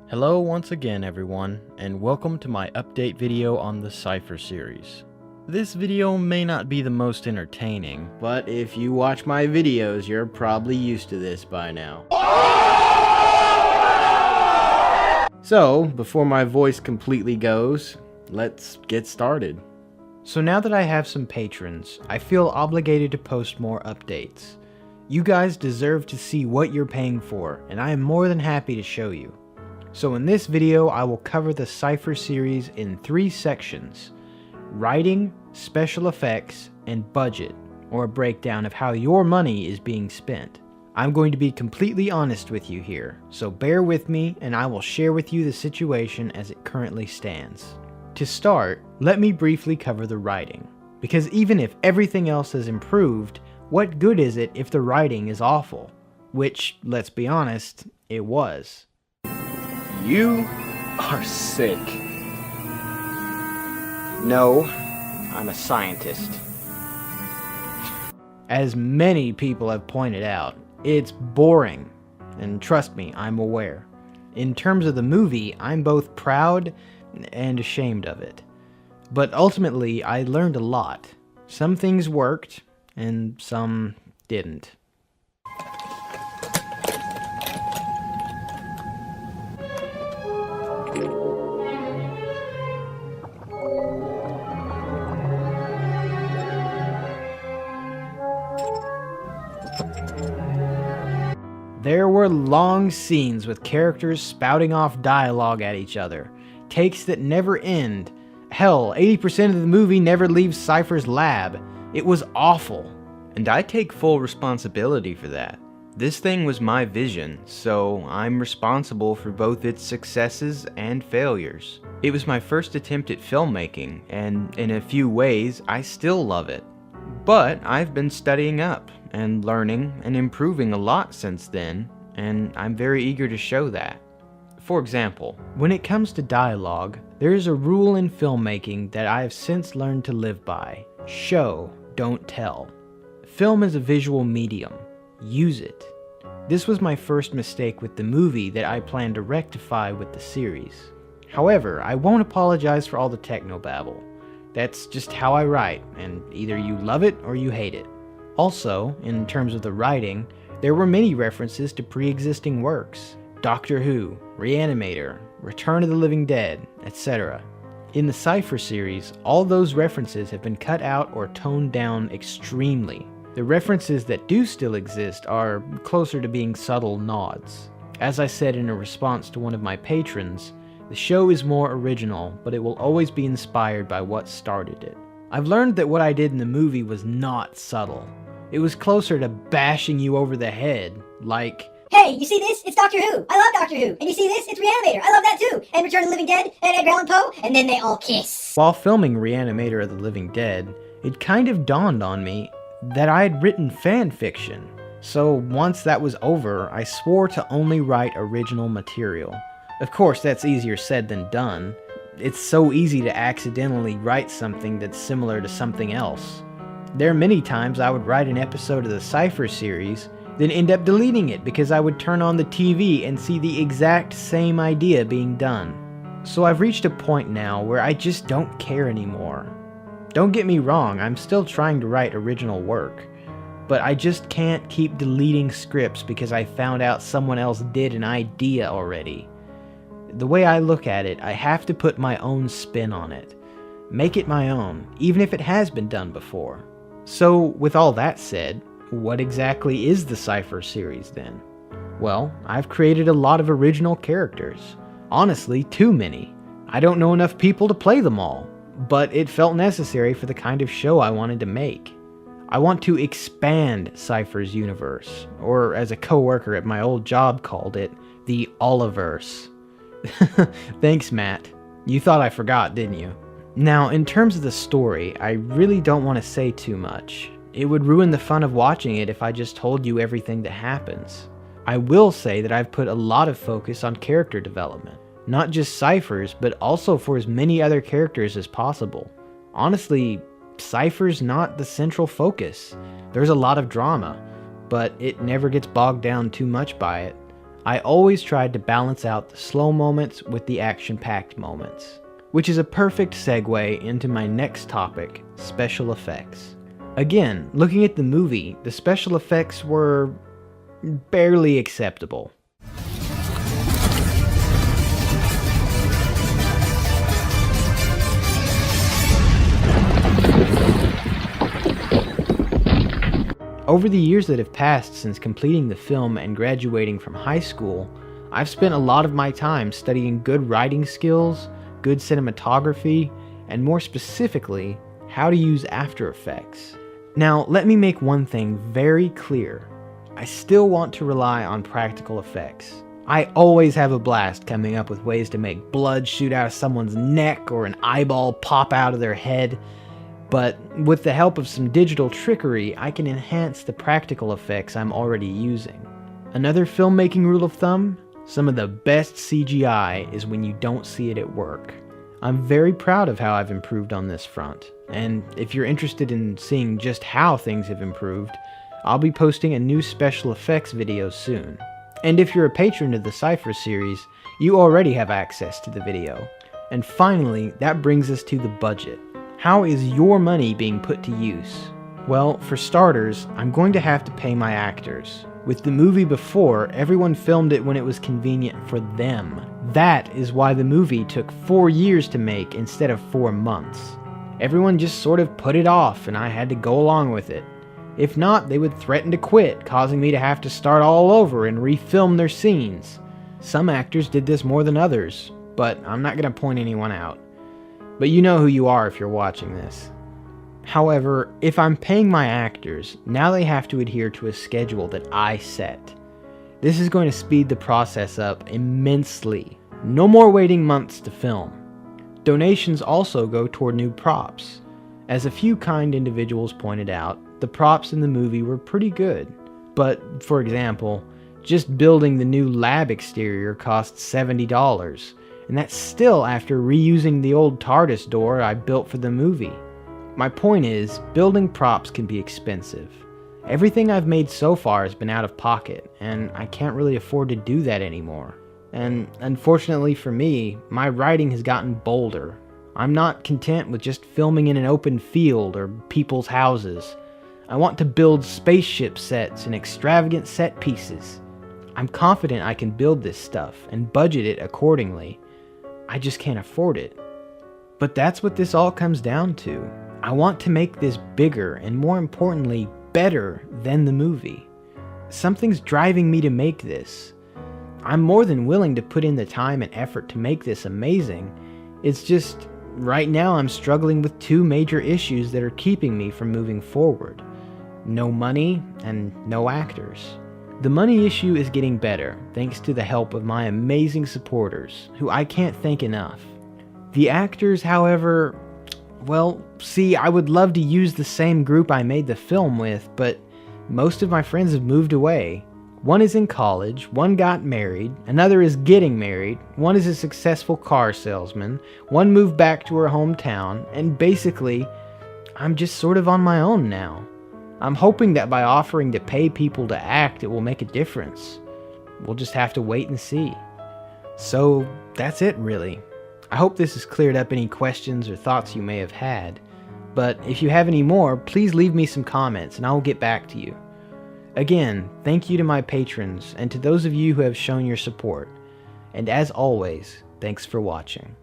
Hello once again everyone, and welcome to my update video on the Cipher series. This video may not be the most entertaining, but if you watch my videos, you're probably used to this by now. So, before my voice completely goes, let's get started. So now that I have some patrons, I feel obligated to post more updates. You guys deserve to see what you're paying for, and I am more than happy to show you. So in this video, I will cover the Cipher series in 3 sections: writing, special effects, and budget, or a breakdown of how your money is being spent. I'm going to be completely honest with you here, so bear with me and I will share with you the situation as it currently stands. To start, let me briefly cover the writing, because even if everything else has improved, what good is it if the writing is awful? Which, let's be honest, it was. You are sick. No, I'm a scientist. As many people have pointed out, it's boring. And trust me, I'm aware. In terms of the movie, I'm both proud and ashamed of it. But ultimately, I learned a lot. Some things worked, and some didn't. There were long scenes with characters spouting off dialogue at each other, takes that never end. Hell, 80% of the movie never leaves Cipher's lab. It was awful. And I take full responsibility for that. This thing was my vision, so I'm responsible for both its successes and failures. It was my first attempt at filmmaking, and in a few ways, I still love it. But I've been studying up and learning and improving a lot since then, and I'm very eager to show that. For example, when it comes to dialogue, there is a rule in filmmaking that I have since learned to live by: show, don't tell. Film is a visual medium. Use it. This was my first mistake with the movie that I plan to rectify with the series. However, I won't apologize for all the technobabble. That's just how I write, and either you love it or you hate it. Also, in terms of the writing, there were many references to pre-existing works: Doctor Who, Re-animator, Return of the Living Dead, etc. In the Cipher series, all those references have been cut out or toned down extremely. The references that do still exist are closer to being subtle nods. As I said in a response to one of my patrons, the show is more original, but it will always be inspired by what started it. I've learned that what I did in the movie was not subtle. It was closer to bashing you over the head, like, "Hey, you see this? It's Doctor Who. I love Doctor Who. And you see this? It's Re-animator. I love that too. And Return of the Living Dead, and Edgar Allan Poe, and then they all kiss." While filming Re-animator of the Living Dead, it kind of dawned on me that I had written fan fiction. So once that was over, I swore to only write original material. Of course, that's easier said than done. It's so easy to accidentally write something that's similar to something else. There are many times I would write an episode of the Cipher series, then end up deleting it because I would turn on the TV and see the exact same idea being done. So I've reached a point now where I just don't care anymore. Don't get me wrong, I'm still trying to write original work, but I just can't keep deleting scripts because I found out someone else did an idea already. The way I look at it, I have to put my own spin on it. Make it my own, even if it has been done before. So, with all that said, what exactly is the Cipher series then? Well, I've created a lot of original characters. Honestly, too many. I don't know enough people to play them all, but it felt necessary for the kind of show I wanted to make. I want to expand Cipher's universe, or as a coworker at my old job called it, the Olliverse. Thanks, Matt. You thought I forgot, didn't you? Now, in terms of the story, I really don't want to say too much. It would ruin the fun of watching it if I just told you everything that happens. I will say that I've put a lot of focus on character development. Not just Cipher's, but also for as many other characters as possible. Honestly, Cipher's not the central focus. There's a lot of drama, but it never gets bogged down too much by it. I always tried to balance out the slow moments with the action-packed moments, which is a perfect segue into my next topic, special effects. Again, looking at the movie, the special effects were barely acceptable. Over the years that have passed since completing the film and graduating from high school, I've spent a lot of my time studying good writing skills, good cinematography, and more specifically, how to use After Effects. Now, let me make one thing very clear. I still want to rely on practical effects. I always have a blast coming up with ways to make blood shoot out of someone's neck or an eyeball pop out of their head. But with the help of some digital trickery, I can enhance the practical effects I'm already using. Another filmmaking rule of thumb: some of the best CGI is when you don't see it at work. I'm very proud of how I've improved on this front, and if you're interested in seeing just how things have improved, I'll be posting a new special effects video soon. And if you're a patron of the Cipher series, you already have access to the video. And finally, that brings us to the budget. How is your money being put to use? Well, for starters, I'm going to have to pay my actors. With the movie before, everyone filmed it when it was convenient for them. That is why the movie took 4 years to make instead of 4 months. Everyone just sort of put it off and I had to go along with it. If not, they would threaten to quit, causing me to have to start all over and refilm their scenes. Some actors did this more than others, but I'm not going to point anyone out. But you know who you are if you're watching this. However, if I'm paying my actors, now they have to adhere to a schedule that I set. This is going to speed the process up immensely. No more waiting months to film. Donations also go toward new props. As a few kind individuals pointed out, the props in the movie were pretty good. But, for example, just building the new lab exterior cost $70. And that's still after reusing the old TARDIS door I built for the movie. My point is, building props can be expensive. Everything I've made so far has been out of pocket, and I can't really afford to do that anymore. And unfortunately for me, my writing has gotten bolder. I'm not content with just filming in an open field or people's houses. I want to build spaceship sets and extravagant set pieces. I'm confident I can build this stuff and budget it accordingly. I just can't afford it. But that's what this all comes down to. I want to make this bigger and, more importantly, better than the movie. Something's driving me to make this. I'm more than willing to put in the time and effort to make this amazing. It's just, right now I'm struggling with 2 major issues that are keeping me from moving forward. No money and no actors. The money issue is getting better, thanks to the help of my amazing supporters, who I can't thank enough. The actors, however, well, see, I would love to use the same group I made the film with, but most of my friends have moved away. One is in college, one got married, another is getting married, one is a successful car salesman, one moved back to her hometown, and basically, I'm just sort of on my own now. I'm hoping that by offering to pay people to act, it will make a difference. We'll just have to wait and see. So, that's it really. I hope this has cleared up any questions or thoughts you may have had. But if you have any more, please leave me some comments and I will get back to you. Again, thank you to my patrons and to those of you who have shown your support. And as always, thanks for watching.